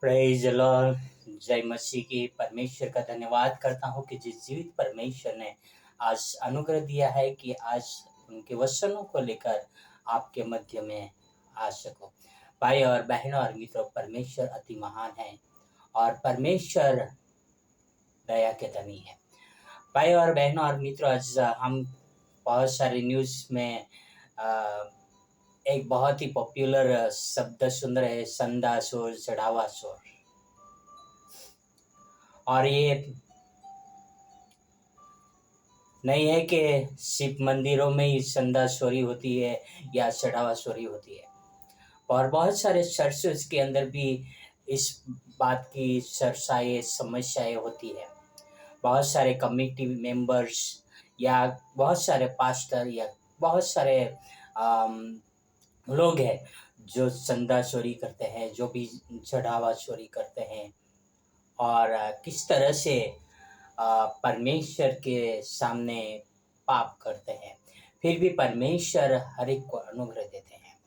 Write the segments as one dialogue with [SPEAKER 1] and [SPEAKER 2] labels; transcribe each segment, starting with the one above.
[SPEAKER 1] Praise Lord. जय मसीह की। परमेश्वर का धन्यवाद करता हूँ कि जिस जीवित परमेश्वर ने आज अनुग्रह दिया है कि आज उनके वचनों को लेकर आपके मध्य में आ सको। भाई और बहनों और मित्रों, परमेश्वर अति महान है और परमेश्वर दया के धनी है। भाई और बहनों और मित्रों, आज हम बहुत सारे न्यूज़ में एक बहुत ही पॉपुलर शब्द सुन रहे हैं, संदा शोर, चढ़ावा शोर। और ये नहीं है कि सिर्फ मंदिरों में ही संदा चोरी होती है या चढ़ावा चोरी होती है, और बहुत सारे चर्चेस के अंदर भी इस बात की चर्चाएं, समस्याएं होती है। बहुत सारे कमिटी मेंबर्स या बहुत सारे पास्टर या बहुत सारे लोग हैं जो चंदा चोरी करते हैं, जो भी चढ़ावा चोरी करते हैं और किस तरह से परमेश्वर के सामने पाप करते हैं, फिर भी परमेश्वर हर एक को अनुग्रह देते हैं।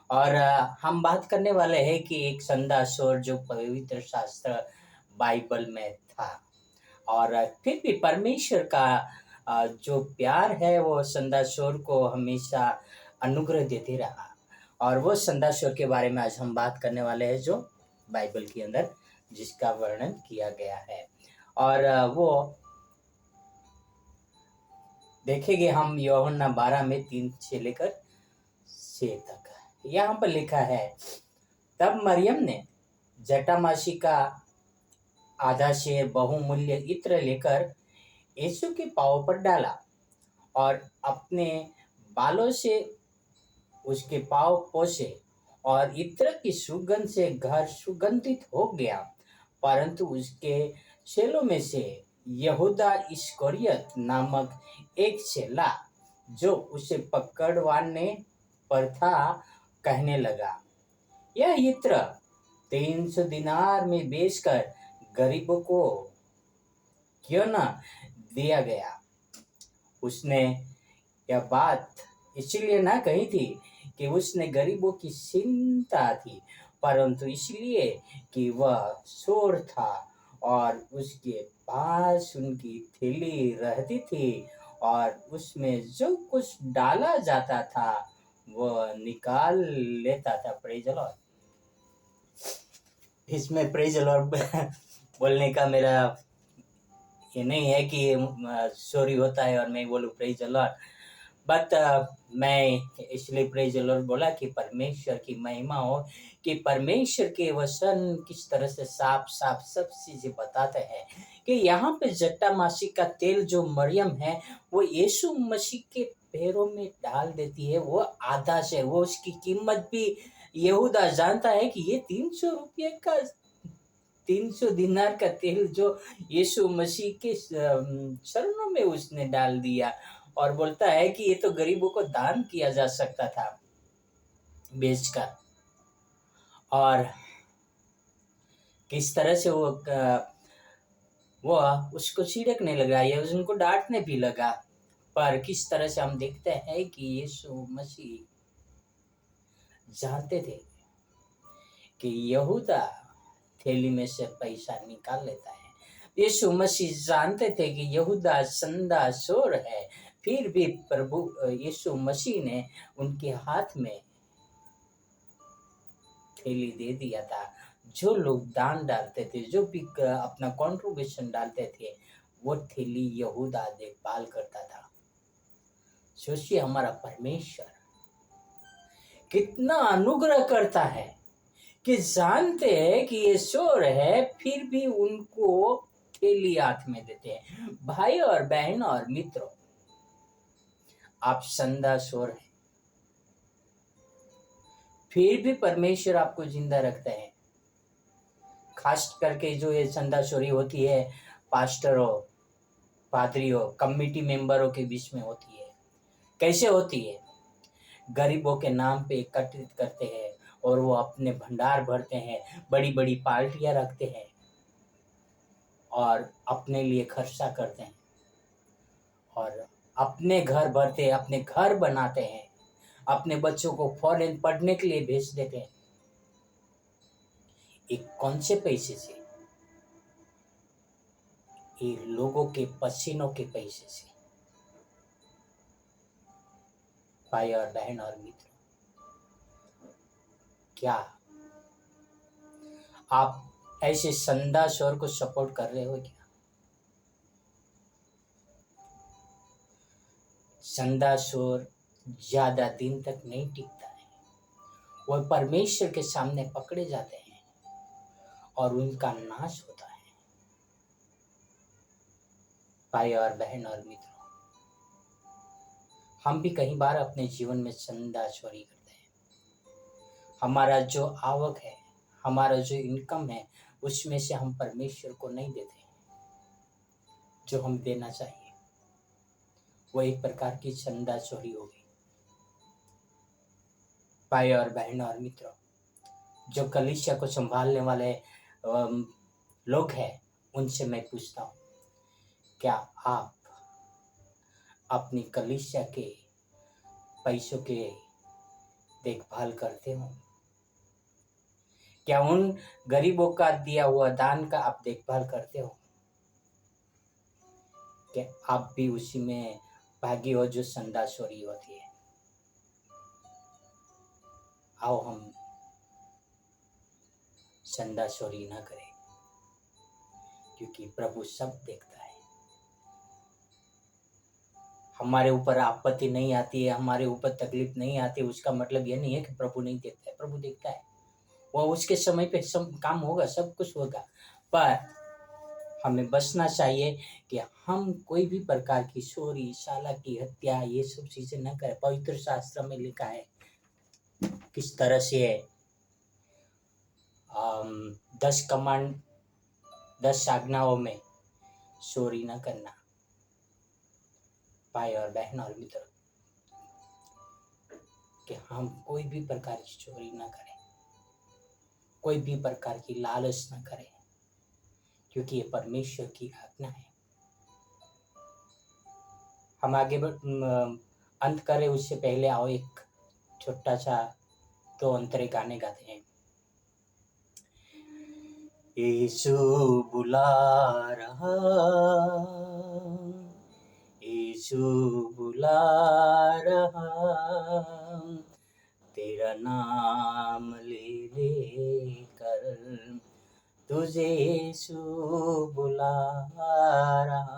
[SPEAKER 1] और हम बात करने वाले हैं कि एक संदा चोर जो पवित्र शास्त्र बाइबल में था, और फिर भी परमेश्वर का जो प्यार है वो संदा चोर को हमेशा अनुग्रह देते रहा। और वो संदा चोर के बारे में आज हम बात करने वाले हैं, जो बाइबल के अंदर जिसका वर्णन किया गया है। और वो देखेंगे हम यूहन्ना 12 में 3 से लेकर 6 तक। यहाँ पर लिखा है, तब मरियम ने जटामासी का आधा शेर बहुमूल्य इत्र लेकर यीशु के पांव पर डाला और अपने बालों से उसके पांव पोंछे, और इत्र की सुगंध से घर सुगंधित हो गया। परंतु उसके चेलों में से यहूदा इस्करियोत नामक एक चेला, जो उसे पकड़वाने पर था, कहने लगा, यह इत्र 300 दिनार में बेचकर गरीबों को क्यों न दिया गया। उसने यह बात इसलिए ना कही थी कि उसने गरीबों की चिंता थी, परंतु इसलिए कि वह चोर था और उसके पास उनकी थैली रहती थी और उसमें जो कुछ डाला जाता था वह निकाल लेता था। Praise Lord. इसमें प्रेज लॉर्ड बोलने का मेरा ये नहीं है कि चोरी होता है और मैं बोलूँ प्रेज लॉर्ड, बट मैं इसलिए प्रेज लॉर्ड बोला कि परमेश्वर की महिमा हो, कि परमेश्वर के वचन किस तरह से साफ साफ सब चीजें बताते हैं कि यहाँ पे जटामासी का तेल जो मरियम है वो यीशु मसीह के पैरों में डाल देती है। वो आधा से वो उसकी कीमत भी यहूदा जानता है कि ये 300 रुपये का 300 दिनार का तेल जो यीशु मसीह के चरणों में उसने डाल दिया, और बोलता है कि ये तो गरीबों को दान किया जा सकता था बेचकर। और किस तरह से वो उसको छिड़कने लगा या उनको डांटने भी लगा, पर किस तरह से हम देखते हैं कि यीशु मसीह जानते थे कि यहूदा थैली में से पैसा निकाल लेता है। यीशु मसीह जानते थे कि यहूदा संदा चोर है, फिर भी प्रभु यीशु मसीह ने उनके हाथ में थैली दे दिया था। जो लोग दान डालते थे, जो भी अपना कंट्रीब्यूशन डालते थे, वो थैली यहूदा देखभाल करता था। सोचिए, हमारा परमेश्वर कितना अनुग्रह करता है कि जानते हैं कि ये चोर है, फिर भी उनको थैली हाथ में देते हैं। भाई और बहन और मित्रों, आप संदा चोर हैं, फिर भी परमेश्वर आपको जिंदा रखते हैं। खास करके जो ये संदा चोरी होती है पास्टरों, पादरियों, कमिटी मेंबरों के बीच में होती है। कैसे होती है? गरीबों के नाम पे एकत्रित करते हैं और वो अपने भंडार भरते हैं, बड़ी बड़ी पार्टियां रखते हैं और अपने लिए खर्चा करते हैं और अपने घर भरते हैं, अपने घर बनाते हैं, अपने बच्चों को फॉरेन पढ़ने के लिए भेज देते हैं। एक कौन से पैसे से? ये लोगों के पसीनों के पैसे से। भाई और बहन और मित्र, क्या आप ऐसे संदाशोर को सपोर्ट कर रहे हो क्या? संदाशोर ज्यादा दिन तक नहीं टिकता है, वह परमेश्वर के सामने पकड़े जाते हैं और उनका नाश होता है। भाई और बहन और मित्रों, हम भी कई बार अपने जीवन में संदाशोरी करते हैं। हमारा जो आवक है, हमारा जो इनकम है, उसमें से हम परमेश्वर को नहीं देते हैं जो हम देना चाहिए। वो एक प्रकार की संदाशोरी होगी। भाई और बहन और मित्रों, जो कलीसिया को संभालने वाले लोग हैं, उनसे मैं पूछता हूँ, क्या आप अपनी कलीसिया के पैसों के देखभाल करते हो? क्या उन गरीबों का दिया हुआ दान का आप देखभाल करते हो? क्या आप भी उसी में भागी हो जो संदासोरी होती है? आओ हम संदासोरी ना करें, क्योंकि प्रभु सब देखता है। हमारे ऊपर आपत्ति नहीं आती है, हमारे ऊपर तकलीफ नहीं आती, उसका मतलब यह नहीं है कि प्रभु नहीं देखता है। प्रभु देखता है, वह उसके समय पे सब काम होगा, सब कुछ होगा। पर हमें बचना चाहिए कि हम कोई भी प्रकार की चोरी, चालाकी, हत्या, ये सब चीजें न करें। पवित्र शास्त्र में लिखा है किस तरह से 10 आज्ञाओं में चोरी न करना। भाई और बहन और मित्र, कि हम कोई भी प्रकार की चोरी न करें, कोई भी प्रकार की लालच न करें, क्योंकि ये परमेश्वर की आज्ञा है। हम आगे अंत करें उससे पहले आओ एक छोटा सा 2 अंतरे गाने गाते हैं। यीशु बुला रहा, यीशु बुला रहा, तेरा नाम ले लेकर तुझे यीशु बुला रहा,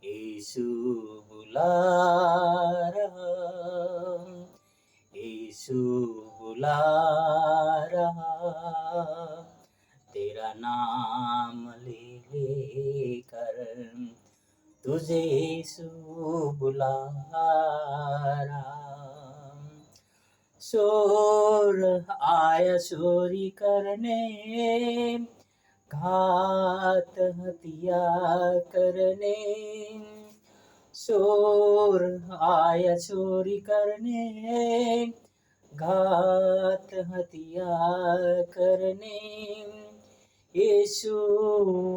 [SPEAKER 1] यीशु बुला रहा, यीशु बुला रहा, तेरा नाम ले लेकर तुझे यीशु बुला रहा। शोर आया चोरी करने, घात हत्या करने, शोर आया चोरी करने, घात हत्या करने, यीशु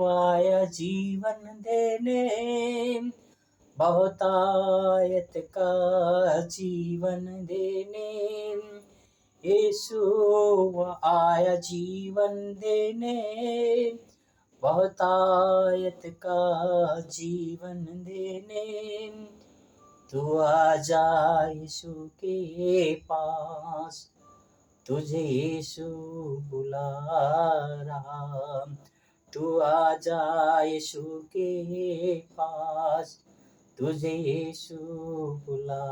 [SPEAKER 1] आया जीवन देने, बहुतायत का जीवन देने, यीशु आया जीवन देने, बहुतायत का जीवन देने। तू आजा यीशु के पास, तुझे यीशु बुला रहा, तू आजा यीशु के पास, तुझे यीशु बुला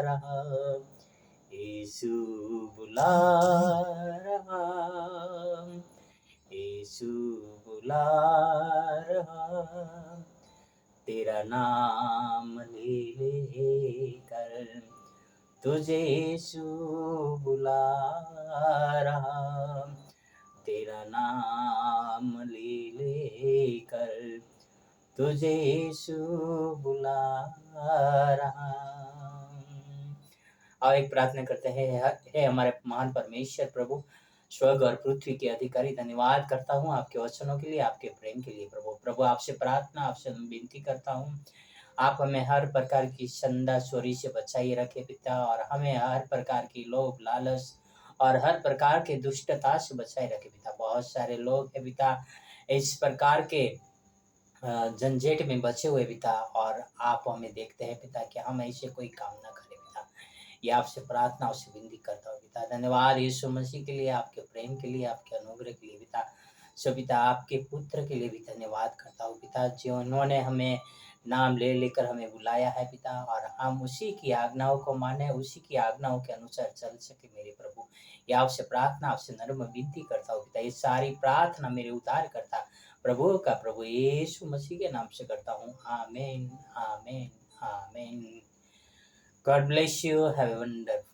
[SPEAKER 1] रहा, यीशु बुला रहा, यीशु बुला रहा, तेरा नाम ले लेकर तुझे यीशु बुला रहा, तेरा नाम ले लेकर तुझे यीशु बुला रहा। आओ एक प्रार्थना करते हैं। हे हमारे महान परमेश्वर प्रभु, स्वर्ग और पृथ्वी के अधिकारी, धन्यवाद करता हूँ आपके वचनों के लिए, आपके प्रेम के लिए। प्रभु आपसे प्रार्थना, आपसे विनती करता हूँ, आप हमें हर प्रकार की संदा चोरी से बचाइए रखे पिता, और हमें हर प्रकार की लोभ, लालच और हर प्रकार के दुष्टता से बचाए रखे पिता। बहुत सारे लोग हैं पिता इस प्रकार के झंझट में बचे हुए पिता, और आप हमें देखते हैं पिता कि हम ऐसे कोई काम ना करें पिता। ये आपसे प्रार्थना और विनती करता हूँ पिता। धन्यवाद यीशु मसीह के लिए, आपके प्रेम के लिए, आपके अनुग्रह के लिए पिता। सो पिता आपके पुत्र के लिए भी धन्यवाद करता हूँ पिता, जो उन्होंने हमें नाम ले लेकर हमें बुलाया है पिता, और हम उसी की आज्ञाओं को माने, उसी की आज्ञाओं के अनुसार चल सके मेरे प्रभु। ये आपसे प्रार्थना, आपसे नर्म विनती करता हूँ पिता। ये सारी प्रार्थना मेरे उद्धार करता प्रभु का प्रभु यीशु मसीह के नाम से करता हूँ। आमीन, आमीन, आमीन। God bless you, have a wonderful